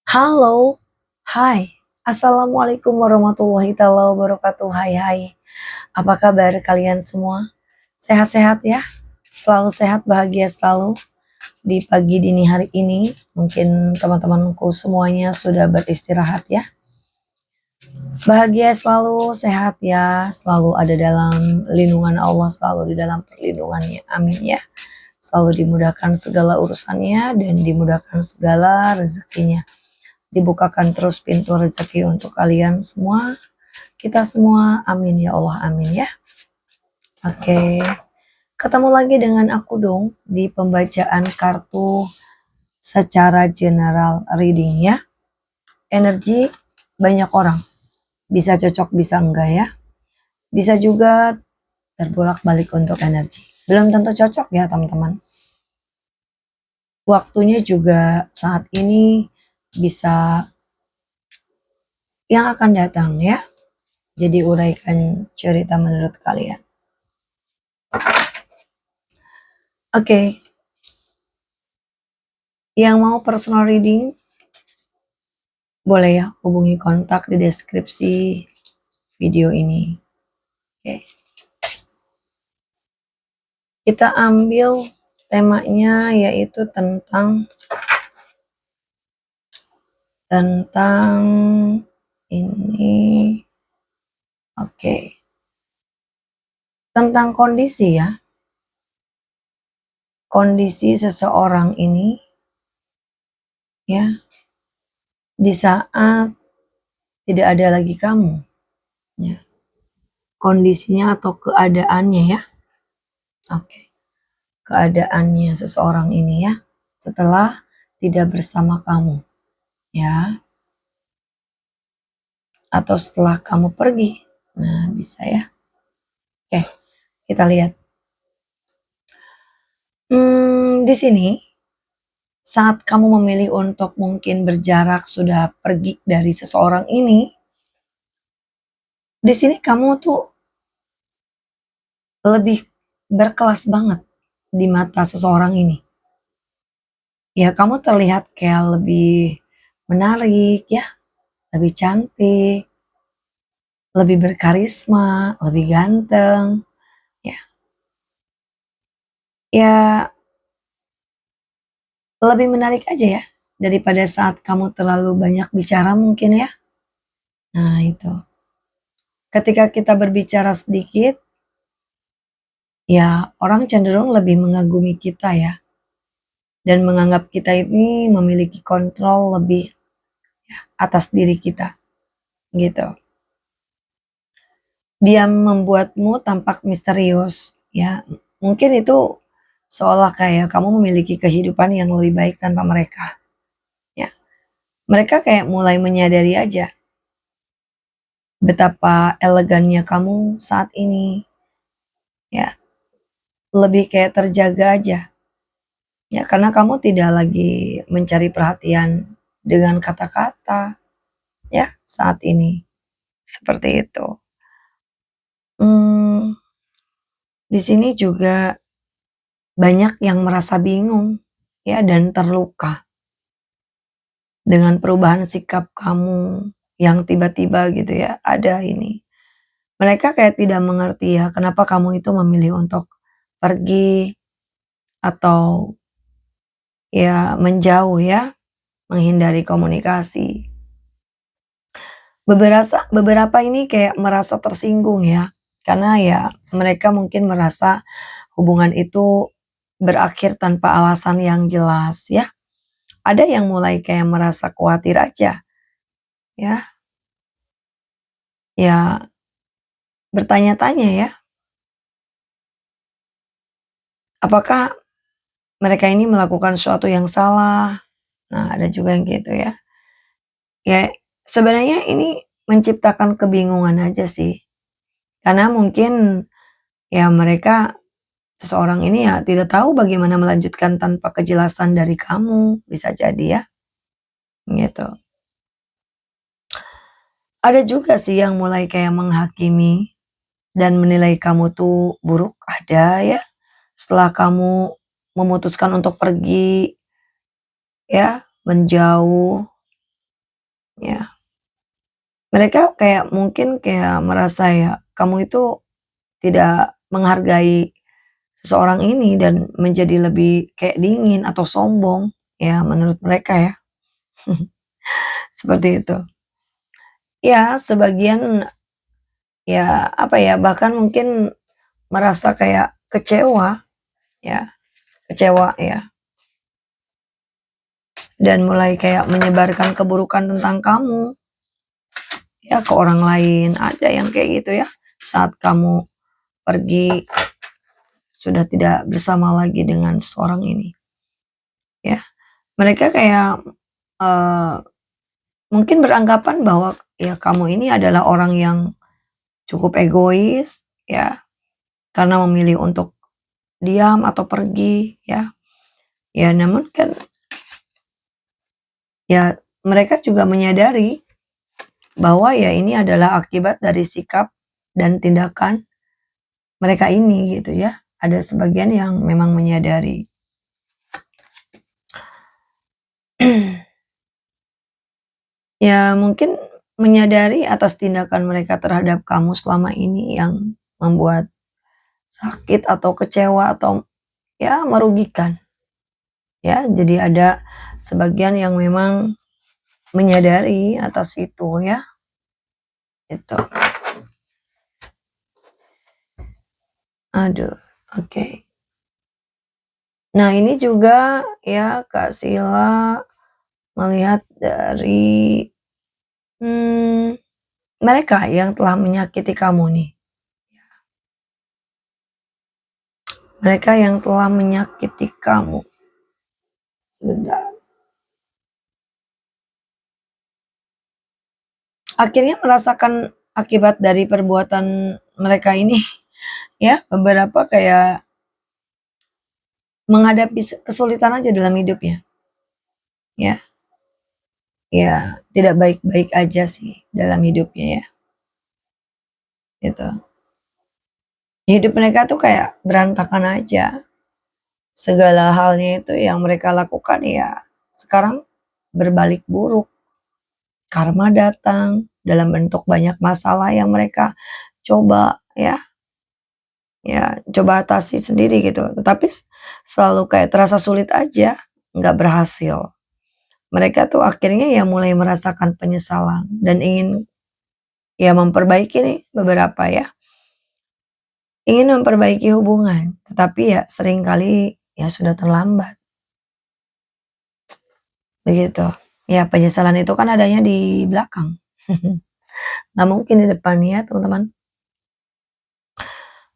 Halo, hai, assalamualaikum warahmatullahi taala wabarakatuh. Hai, hai, apa kabar kalian semua? Sehat-sehat ya? Selalu sehat, bahagia selalu di pagi dini hari ini. Mungkin teman-temanku semuanya sudah beristirahat ya. Bahagia selalu, sehat ya, selalu ada dalam lindungan Allah, selalu di dalam perlindungannya. Amin ya. Selalu dimudahkan segala urusannya dan dimudahkan segala rezekinya. Dibukakan terus pintu rezeki untuk kalian semua, kita semua, amin ya Allah, amin ya. Oke, ketemu lagi dengan aku dong di pembacaan kartu secara general reading ya. Energi banyak orang, bisa cocok bisa enggak ya, bisa juga terbolak-balik untuk energi, belum tentu cocok ya teman-teman. Waktunya juga saat ini bisa yang akan datang ya. Jadi uraikan cerita menurut kalian. Oke, yang mau personal reading boleh ya hubungi kontak di deskripsi video ini. Oke, kita ambil temanya yaitu tentang ini. Oke, tentang kondisi ya, kondisi seseorang ini ya, di saat tidak ada lagi kamu ya, kondisinya atau keadaannya ya. Oke, keadaannya seseorang ini ya, setelah tidak bersama kamu ya, atau setelah kamu pergi. Nah, bisa ya. Oke, kita lihat. Di sini saat kamu memilih untuk mungkin berjarak, sudah pergi dari seseorang ini, di sini kamu tuh lebih berkelas banget di mata seseorang ini. Ya, kamu terlihat kayak lebih menarik ya, lebih cantik, lebih berkarisma, lebih ganteng, ya. Ya, lebih menarik aja ya daripada saat kamu terlalu banyak bicara mungkin ya. Nah, itu. Ketika kita berbicara sedikit, ya orang cenderung lebih mengagumi kita ya. Dan menganggap kita ini memiliki kontrol lebih ya, atas diri kita. Gitu. Dia membuatmu tampak misterius ya. Mungkin itu seolah kayak kamu memiliki kehidupan yang lebih baik tanpa mereka. Ya. Mereka kayak mulai menyadari aja betapa elegannya kamu saat ini. Ya, lebih kayak terjaga aja. Ya, karena kamu tidak lagi mencari perhatian dengan kata-kata ya saat ini. Seperti itu. Hmm, di sini juga banyak yang merasa bingung ya dan terluka dengan perubahan sikap kamu yang tiba-tiba gitu ya. Ada ini. Mereka kayak tidak mengerti ya kenapa kamu itu memilih untuk pergi atau ya menjauh ya, menghindari komunikasi. Beberapa ini kayak merasa tersinggung ya, karena ya mereka mungkin merasa hubungan itu berakhir tanpa alasan yang jelas ya. Ada yang mulai kayak merasa khawatir aja ya, ya bertanya-tanya ya, apakah mereka ini melakukan sesuatu yang salah? Nah, ada juga yang gitu ya. Ya sebenarnya ini menciptakan kebingungan aja sih, karena mungkin ya mereka seseorang ini ya tidak tahu bagaimana melanjutkan tanpa kejelasan dari kamu, bisa jadi ya, gitu. Ada juga sih yang mulai kayak menghakimi dan menilai kamu tuh buruk, ada ya. Setelah kamu memutuskan untuk pergi ya, menjauh, ya. Mereka kayak mungkin kayak merasa ya, kamu itu tidak menghargai seseorang ini dan menjadi lebih kayak dingin atau sombong, ya menurut mereka ya, seperti itu. Ya sebagian ya, apa ya, bahkan mungkin merasa kayak kecewa ya, kecewa ya, dan mulai kayak menyebarkan keburukan tentang kamu ya ke orang lain, ada yang kayak gitu ya, saat kamu pergi sudah tidak bersama lagi dengan seorang ini ya. Mereka kayak, eee, mungkin beranggapan bahwa ya kamu ini adalah orang yang cukup egois ya, karena memilih untuk diam atau pergi ya. Ya namun kan ya mereka juga menyadari bahwa ya ini adalah akibat dari sikap dan tindakan mereka ini gitu ya. Ada sebagian yang memang menyadari. Ya mungkin menyadari atas tindakan mereka terhadap kamu selama ini yang membuat sakit atau kecewa atau ya merugikan ya. Jadi ada sebagian yang memang menyadari atas itu ya, itu. Aduh, oke. Nah ini juga ya Kak Sila melihat dari, mereka yang telah menyakiti kamu nih, mereka yang telah menyakiti kamu. Sebentar. Akhirnya merasakan akibat dari perbuatan mereka ini ya, beberapa kayak menghadapi kesulitan aja dalam hidupnya, ya. Ya, tidak baik-baik aja sih dalam hidupnya ya, gitu. Hidup mereka tuh kayak berantakan aja. Segala halnya itu yang mereka lakukan ya sekarang berbalik buruk. Karma datang dalam bentuk banyak masalah yang mereka coba ya, ya coba atasi sendiri gitu. Tetapi selalu kayak terasa sulit aja, nggak berhasil. Mereka tuh akhirnya ya mulai merasakan penyesalan dan ingin ya memperbaiki nih beberapa ya, ingin memperbaiki hubungan, tetapi ya seringkali ya sudah terlambat, begitu. Ya penyesalan itu kan adanya di belakang, nggak mungkin di depan ya teman-teman.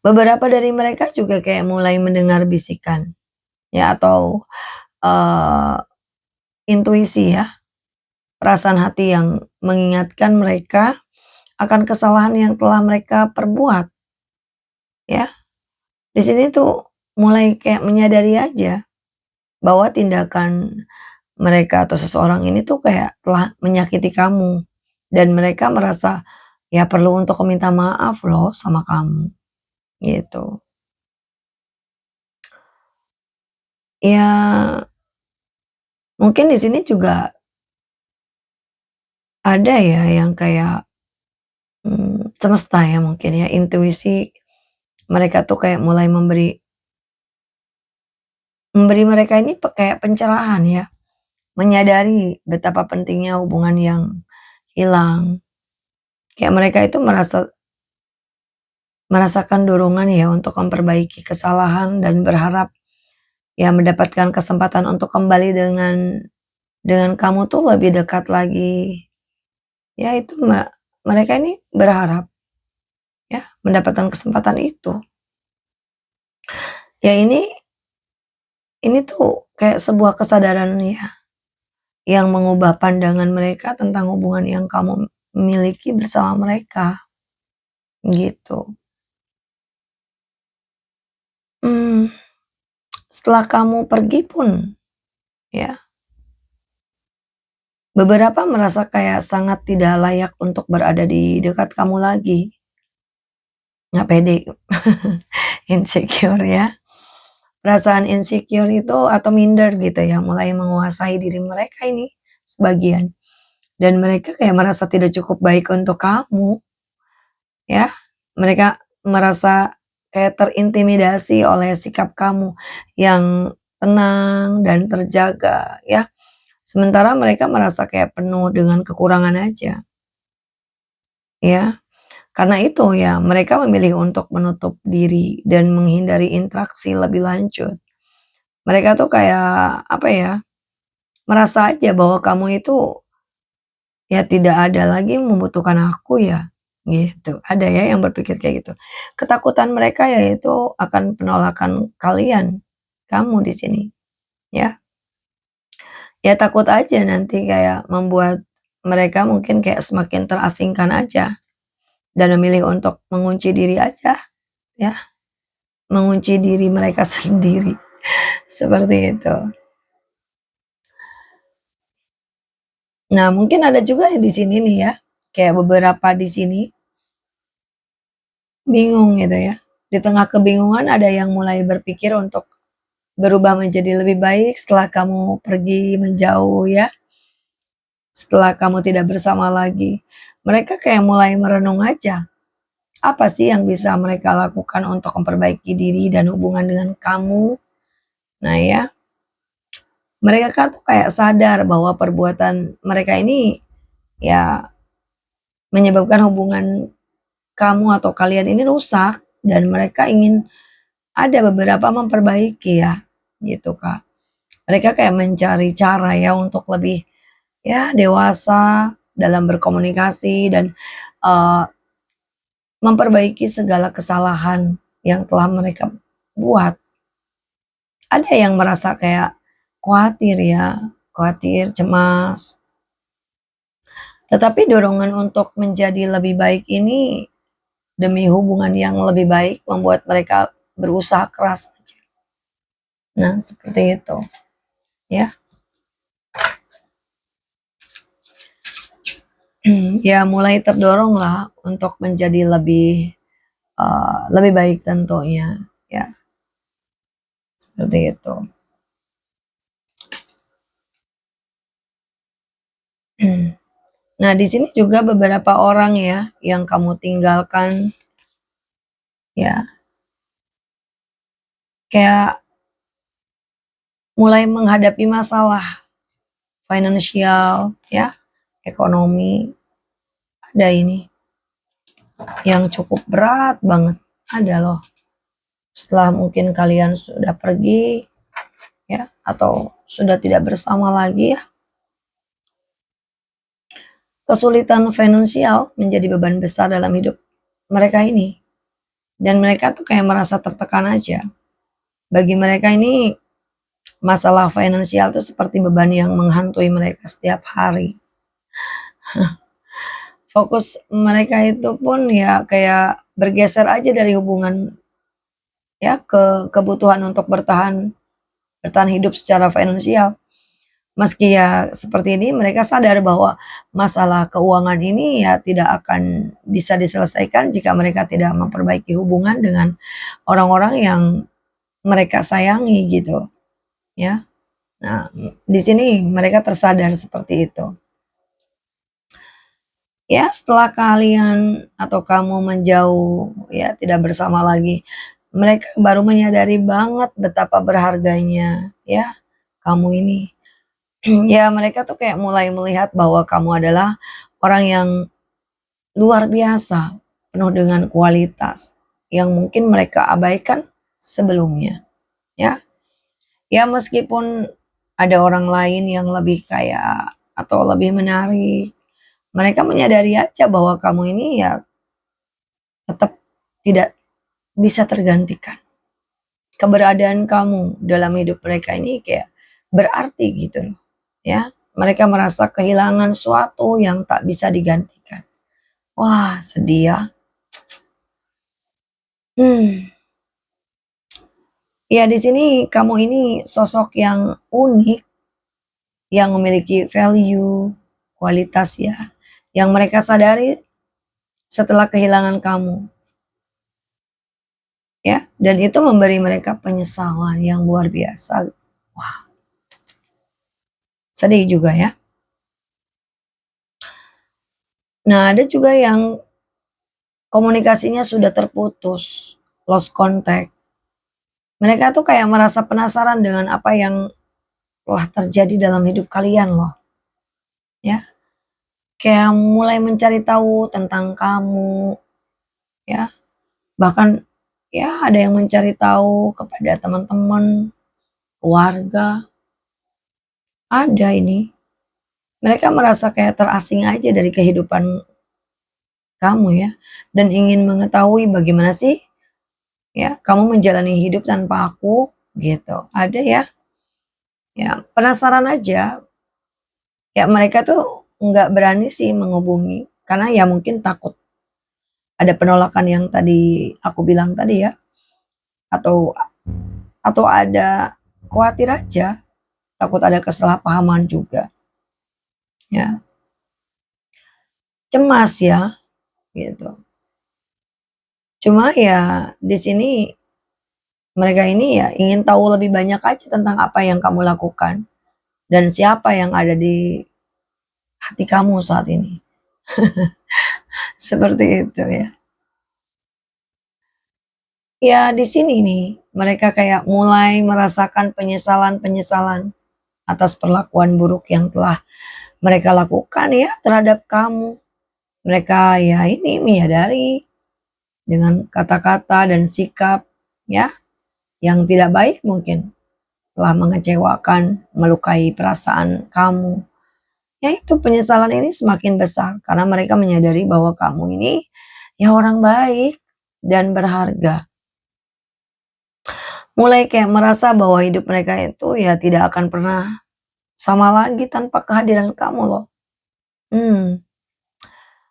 Beberapa dari mereka juga kayak mulai mendengar bisikan ya atau, eee, intuisi ya, perasaan hati yang mengingatkan mereka akan kesalahan yang telah mereka perbuat ya. Di sini tuh mulai kayak menyadari aja bahwa tindakan mereka atau seseorang ini tuh kayak telah menyakiti kamu dan mereka merasa ya perlu untuk meminta maaf loh sama kamu, gitu. Ya mungkin di sini juga ada ya yang kayak, semesta ya mungkin ya, intuisi mereka tuh kayak mulai memberi memberi mereka ini kayak pencerahan ya, menyadari betapa pentingnya hubungan yang hilang. Kayak mereka itu merasakan dorongan ya untuk memperbaiki kesalahan dan berharap ya mendapatkan kesempatan untuk kembali dengan kamu tuh lebih dekat lagi. Ya itu mereka ini berharap ya mendapatkan kesempatan itu. Ya ini tuh kayak sebuah kesadaran ya yang mengubah pandangan mereka tentang hubungan yang kamu miliki bersama mereka, gitu. Mmm, setelah kamu pergi pun ya, beberapa merasa kayak sangat tidak layak untuk berada di dekat kamu lagi, nggak pede, insecure ya. Perasaan insecure itu atau minder gitu ya, mulai menguasai diri mereka ini sebagian. dan mereka kayak merasa tidak cukup baik untuk kamu, ya. Mereka merasa kayak terintimidasi oleh sikap kamu yang tenang dan terjaga, ya. Sementara mereka merasa kayak penuh dengan kekurangan aja, ya. Karena itu ya mereka memilih untuk menutup diri dan menghindari interaksi lebih lanjut. Mereka tuh kayak, apa ya, merasa aja bahwa kamu itu ya tidak ada lagi yang membutuhkan aku ya, gitu. Ada ya yang berpikir kayak gitu. Ketakutan mereka yaitu akan penolakan kamu di sini, ya. Ya takut aja nanti kayak membuat mereka mungkin kayak semakin terasingkan aja dan memilih untuk mengunci diri aja, ya, mengunci diri mereka sendiri, seperti itu. Nah, mungkin ada juga yang di sini nih ya, kayak beberapa di sini bingung gitu ya. Di tengah kebingungan ada yang mulai berpikir untuk berubah menjadi lebih baik setelah kamu pergi menjauh ya, setelah kamu tidak bersama lagi. Mereka kayak mulai merenung aja, apa sih yang bisa mereka lakukan untuk memperbaiki diri dan hubungan dengan kamu. Nah ya, mereka kan tuh kayak sadar bahwa perbuatan mereka ini ya menyebabkan hubungan kamu atau kalian ini rusak dan mereka ingin ada beberapa memperbaiki ya, gitu Kak. Mereka kayak mencari cara ya untuk lebih ya dewasa dalam berkomunikasi dan, eee, memperbaiki segala kesalahan yang telah mereka buat. Ada yang merasa kayak khawatir ya, khawatir, cemas, tetapi dorongan untuk menjadi lebih baik ini demi hubungan yang lebih baik membuat mereka berusaha keras aja. Nah, seperti itu, ya. Ya mulai terdorong lah untuk menjadi lebih baik tentunya, ya, seperti itu. Nah, di sini juga beberapa orang ya, yang kamu tinggalkan, ya, kayak mulai menghadapi masalah finansial, ya, ekonomi, ada ini, yang cukup berat banget, ada loh. Setelah mungkin kalian sudah pergi, ya, atau sudah tidak bersama lagi ya, kesulitan finansial menjadi beban besar dalam hidup mereka ini. Dan mereka tuh kayak merasa tertekan aja. Bagi mereka ini masalah finansial tuh seperti beban yang menghantui mereka setiap hari. Fokus mereka itu pun ya kayak bergeser aja dari hubungan ya ke kebutuhan untuk bertahan bertahan hidup secara finansial. Meski ya seperti ini mereka sadar bahwa masalah keuangan ini ya tidak akan bisa diselesaikan jika mereka tidak memperbaiki hubungan dengan orang-orang yang mereka sayangi gitu, ya. Nah, di sini mereka tersadar seperti itu. Ya setelah kalian atau kamu menjauh, ya tidak bersama lagi, mereka baru menyadari banget betapa berharganya, ya, kamu ini. Ya mereka tuh kayak mulai melihat bahwa kamu adalah orang yang luar biasa, penuh dengan kualitas, yang mungkin mereka abaikan sebelumnya, ya. Ya meskipun ada orang lain yang lebih kaya atau lebih menarik, mereka menyadari aja bahwa kamu ini ya tetap tidak bisa tergantikan. Keberadaan kamu dalam hidup mereka ini kayak berarti gitu loh, ya. Mereka merasa kehilangan suatu yang tak bisa digantikan. Wah, sedih ya. Hmm, ya di sini kamu ini sosok yang unik, yang memiliki value, kualitas ya, yang mereka sadari setelah kehilangan kamu, ya. Dan itu memberi mereka penyesalan yang luar biasa. Wah, sedih juga ya. Nah, ada juga yang komunikasinya sudah terputus, lost contact. Mereka tuh kayak merasa penasaran dengan apa yang telah terjadi dalam hidup kalian loh, ya. Kayak mulai mencari tahu tentang kamu, ya. Bahkan ya ada yang mencari tahu kepada teman-teman, keluarga, ada ini. Mereka merasa kayak terasing aja dari kehidupan kamu ya, dan ingin mengetahui bagaimana sih ya kamu menjalani hidup tanpa aku gitu. Ada ya, ya penasaran aja. Ya mereka tuh nggak berani sih menghubungi karena ya mungkin takut ada penolakan yang tadi aku bilang tadi ya, atau ada khawatir aja, takut ada kesalahpahaman juga ya, cemas ya gitu. Cuma ya di sini mereka ini ya ingin tahu lebih banyak aja tentang apa yang kamu lakukan dan siapa yang ada di hati kamu saat ini. Seperti itu ya. Ya di sini nih mereka kayak mulai merasakan penyesalan-penyesalan atas perlakuan buruk yang telah mereka lakukan ya terhadap kamu. Mereka ya ini menyadari dengan kata-kata dan sikap ya yang tidak baik mungkin telah mengecewakan, melukai perasaan kamu. Ya itu penyesalan ini semakin besar karena mereka menyadari bahwa kamu ini ya orang baik dan berharga. Mulai kayak merasa bahwa hidup mereka itu ya tidak akan pernah sama lagi tanpa kehadiran kamu loh. Hmm.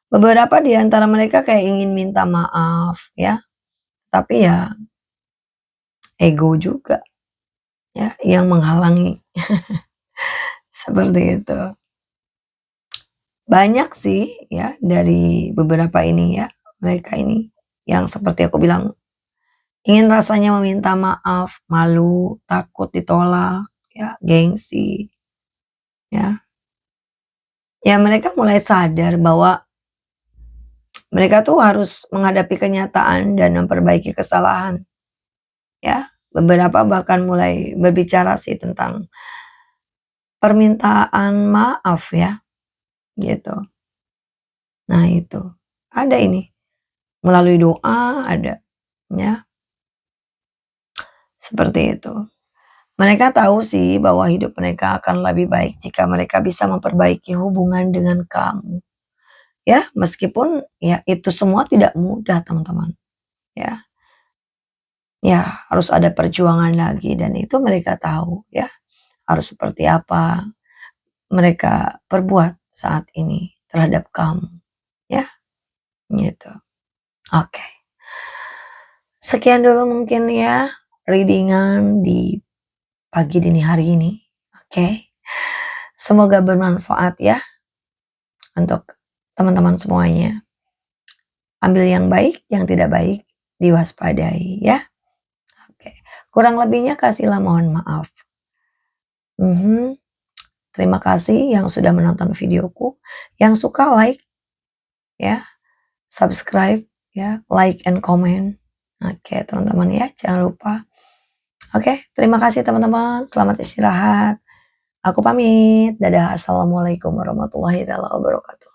Beberapa di antara mereka kayak ingin minta maaf ya, tapi ya ego juga ya yang menghalangi. Seperti itu. Banyak sih ya dari beberapa ini ya, mereka ini yang seperti aku bilang ingin rasanya meminta maaf, malu, takut ditolak, ya gengsi, ya. Ya mereka mulai sadar bahwa mereka tuh harus menghadapi kenyataan dan memperbaiki kesalahan, ya. Beberapa bahkan mulai berbicara sih tentang permintaan maaf ya, gitu. Nah itu, ada ini, melalui doa ada, ya, seperti itu. Mereka tahu sih bahwa hidup mereka akan lebih baik jika mereka bisa memperbaiki hubungan dengan kamu. Ya, meskipun ya itu semua tidak mudah teman-teman. Ya, ya harus ada perjuangan lagi dan itu mereka tahu ya harus seperti apa mereka perbuat saat ini terhadap kamu. Ya, gitu. Oke. Sekian dulu mungkin ya readingan di pagi dini hari ini. Oke. Semoga bermanfaat ya untuk teman-teman semuanya. Ambil yang baik, yang tidak baik diwaspadai ya. Oke. Kurang lebihnya kasihlah mohon maaf. Mhm. Terima kasih yang sudah menonton videoku. Yang suka like ya, subscribe ya, like and comment. Oke teman-teman ya, jangan lupa. Oke, terima kasih teman-teman. Selamat istirahat. Aku pamit. Dadah. Assalamualaikum warahmatullahi wabarakatuh.